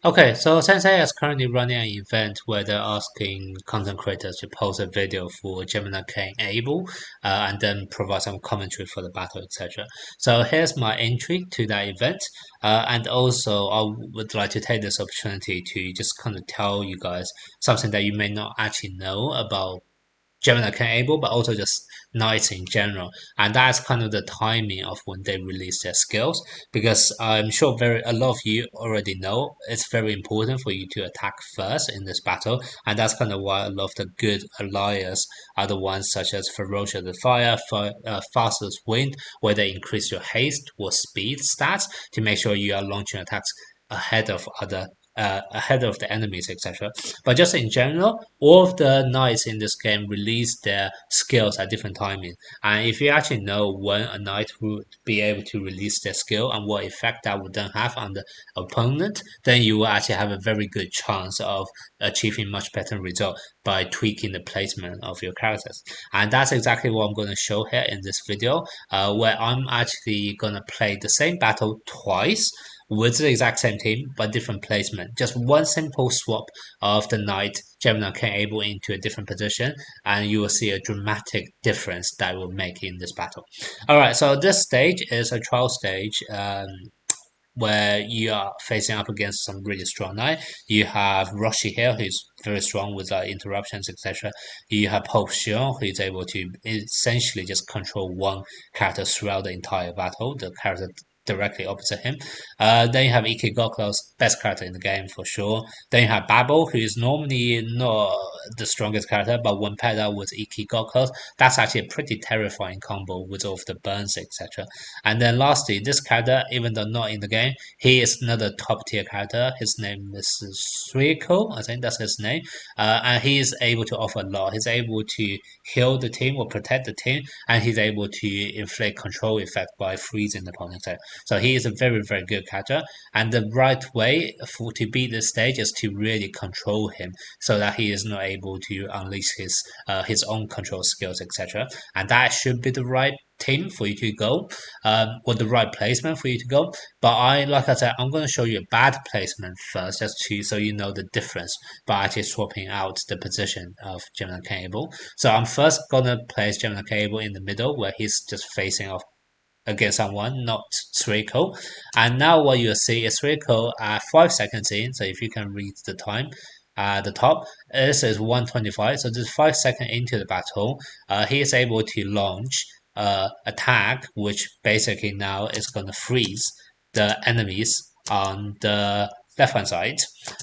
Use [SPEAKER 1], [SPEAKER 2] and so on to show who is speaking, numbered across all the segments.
[SPEAKER 1] Okay, so Sensei is currently running an event where they're asking content creators to post a video for Gemini, Cain, Abel, and then provide some commentary for the battle, etc. So here's my entry to that event, and also I would like to take this opportunity to just kind of tell you guys something that you may not actually know about Gemini can able, but also just knights in general. And that's kind of the timing of when they release their skills, because I'm sure a lot of you already know it's very important for you to attack first in this battle, and that's kind of why a lot of the good allies are the ones such as Ferocious the Fastest Wind, where they increase your haste or speed stats to make sure you are launching attacks ahead of ahead of the enemies, etc. But just in general, all of the knights in this game release their skills at different timing. And if you actually know when a knight would be able to release their skill and what effect that would then have on the opponent, then you will actually have a very good chance of achieving much better result by tweaking the placement of your characters. And that's exactly what I'm going to show here in this video, where I'm actually going to play the same battle twice with the exact same team but different placement. Just one simple swap of the knight Gemini can able into a different position, and you will see a dramatic difference that will make in this battle. All right, so this stage is a trial stage. Where you are facing up against some really strong knight. You have Roshi here, who's very strong with interruptions, etc. You have Pope Xion, who is able to essentially just control one character throughout the entire battle, the character directly opposite him. Then you have Ikigoklo's best character in the game for sure. Then you have Babel, who is normally not the strongest character, but when paired up with Ikigoklo, that's actually a pretty terrifying combo with all of the burns, etc. And then lastly, this character, even though not in the game, he is another top tier character. His name is Suiko, I think that's his name. And he is able to offer a lot. He's able to heal the team or protect the team, and he's able to inflict control effect by freezing the opponent. So he is a very, very good character. And the right way for to beat this stage is to really control him so that he is not able to unleash his own control skills, etc. And that should be the right team for you to go, or the right placement for you to go. But like I said, I'm going to show you a bad placement first, just to so you know the difference by actually swapping out the position of Gemini Cable. So I'm first going to place Gemini Cable in the middle, where he's just facing off against someone, not Suiko. And now what you'll see is Suiko at 5 seconds in. So if you can read the time at the top, this is 125. So just 5 seconds into the battle, he is able to launch attack, which basically now is going to freeze the enemies on the left hand side.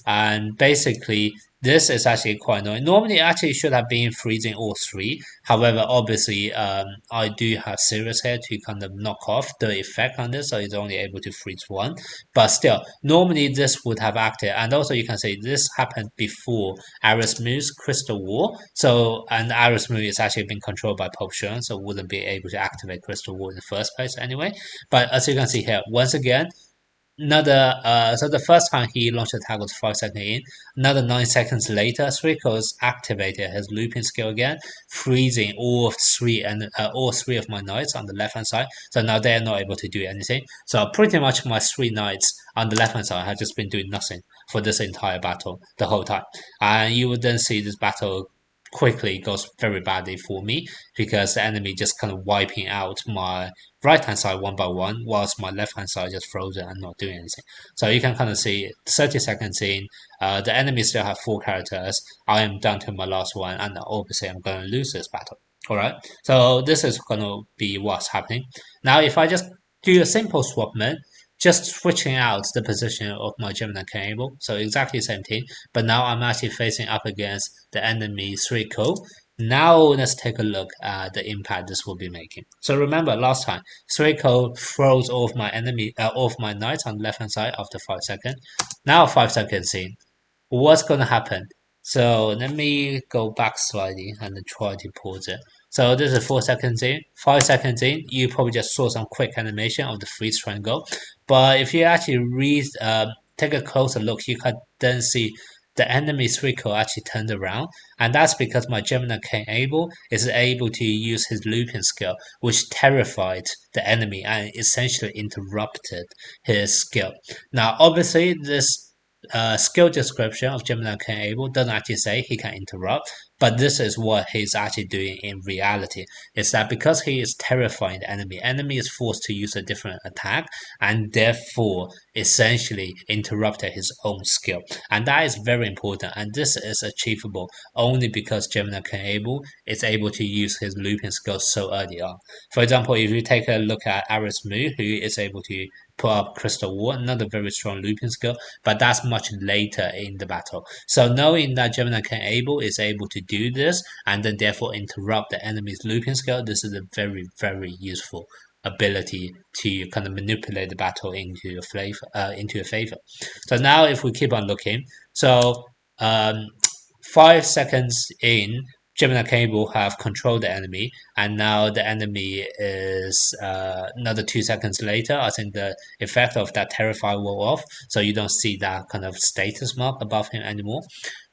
[SPEAKER 1] And basically, this is actually quite annoying. Normally, it actually should have been freezing all three. However, obviously, I do have Sirius here to kind of knock off the effect on this, so it's only able to freeze one. But still, normally this would have acted. And also, you can say this happened before Arismu's Crystal War. So, and Arismu is actually being controlled by Pope Shuan, so wouldn't be able to activate Crystal War in the first place anyway. But as you can see here, once again, another so the first time he launched attack was 5 seconds in. Another 9 seconds later, Suiko's activated his looping skill again, freezing all three of my knights on the left hand side. So now they're not able to do anything. So pretty much my three knights on the left hand side have just been doing nothing for this entire battle the whole time. And you would then see this battle quickly goes very badly for me because the enemy just kind of wiping out my right hand side one by one, whilst my left hand side just frozen and not doing anything. So you can kind of see 30 seconds in, the enemy still have four characters. I am down to my last one, and obviously I'm going to lose this battle. All right, so this is going to be what's happening. Now, if I just do a simple swapment, just switching out the position of my Gemini cable, so exactly the same thing, but now I'm actually facing up against the enemy 3-co. Now let's take a look at the impact this will be making. So remember last time, 3-co froze off my off my knight on the left hand side after 5 seconds. Now 5 seconds in, what's gonna happen? So let me go back slightly and try to pause it. So this is 4 seconds in, 5 seconds in. You probably just saw some quick animation of the freeze triangle, but if you actually take a closer look, you can then see the enemy 3-co actually turned around, and that's because my Gemini King Abel is able to use his looping skill, which terrified the enemy and essentially interrupted his skill. Now, obviously, this skill description of Gemini Cain Abel doesn't actually say he can interrupt, but this is what he's actually doing in reality. Is that because he is terrifying the enemy is forced to use a different attack, and therefore essentially interrupted his own skill. And that is very important, and this is achievable only because Gemini Cain Abel is able to use his looping skill so early on. For example, if you take a look at Aris Mu, who is able to put up Crystal Wall, another very strong looping skill, but that's much later in the battle. So knowing that Gemini Cain Abel is able to do this and then therefore interrupt the enemy's looping skill, this is a very, very useful ability to kind of manipulate the battle into your flavor, into your favor. So now if we keep on looking, so 5 seconds in, Gemini Cable have controlled the enemy, and now the enemy is another 2 seconds later. I think the effect of that Terrify wore off, so you don't see that kind of status mark above him anymore.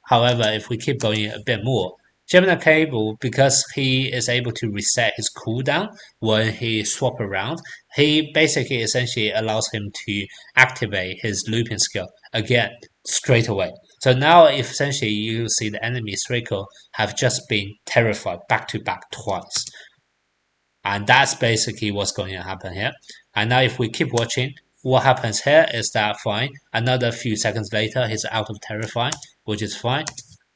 [SPEAKER 1] However, if we keep going a bit more, Gemini Cable, because he is able to reset his cooldown when he swap around, he basically essentially allows him to activate his looping skill again straight away. So now, if essentially you see the enemy Suiko have just been terrified back to back twice. And that's basically what's going to happen here. And now if we keep watching, what happens here is that fine. Another few seconds later, he's out of terrifying, which is fine.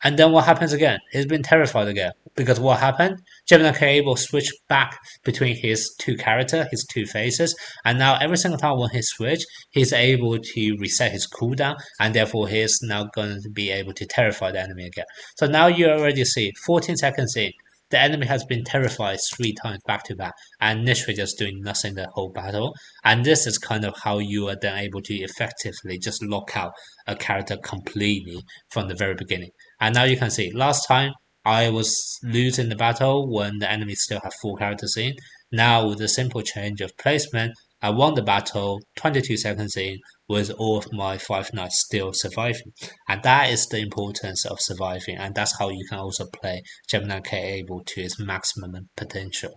[SPEAKER 1] And then what happens again? He's been terrified again. Because what happened? Gemini K will switch back between his two characters, his two faces, and now every single time when he switch, he's able to reset his cooldown, and therefore he's now going to be able to terrify the enemy again. So now you already see 14 seconds in, the enemy has been terrified 3 times back to back, and Nishri just doing nothing the whole battle. And this is kind of how you are then able to effectively just lock out a character completely from the very beginning. And now you can see, last time I was losing the battle when the enemy still have 4 characters in. Now with a simple change of placement, I won the battle 22 seconds in with all of my 5 knights still surviving. And that is the importance of surviving, and that's how you can also play Gemini K able to its maximum potential.